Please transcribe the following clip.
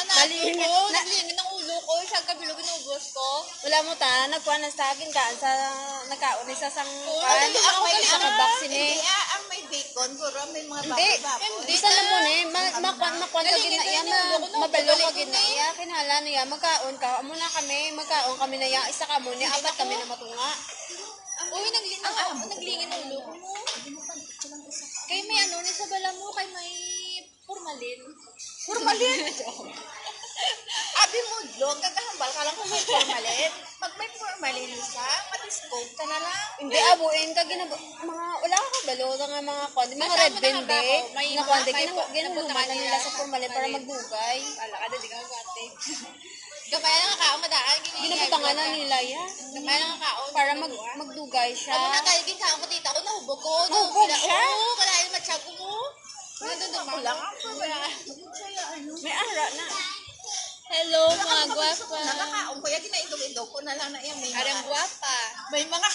Naglingin ng ulo ko. Isang kabilo binubos ko. Wala mo ta, nagkuha na sa akin ka, sa nagkaon sa sang Sa vaccine eh. Ang may bacon, puro may mga Hindi, baboy. bisa na mo ni, makuan ka ginaya, mabalo ka ginaya, kinala niya, magkaon ka, amo na kami, magkaon kami na ya, isa ka mo ni, apat kami na matunga. Uy, naglingin ng ulo ko mo. Kay may ano, ni sa bala mo, kay may formalin. Formalin? Abi mo, dlog, gagahambal ka lang kung may formalin. Pag may formalin siya, matiskog ka na lang. Hindi, abuin ka, mga, wala ka balo, nga mga kwan, mga red bende, mga kwan, ginabuman na nila sa formalin para magdugay. Wala ka, hindi ka magwate. Gamay na nga kaon, madaan. Ginabutangan na nila yan. Gamay na nga kaon. Para magdugay siya. Ako na tayo, ginkaan ko tita ko, nahubog ko. Nahubog siya? Oo, kalahin matsyag ko mo. Ako lang ang May ara na. Hello, mga gwapa. Nakakaon ko, yan ginaidog-idog ko na lang na yan. Arang gwapa. May mga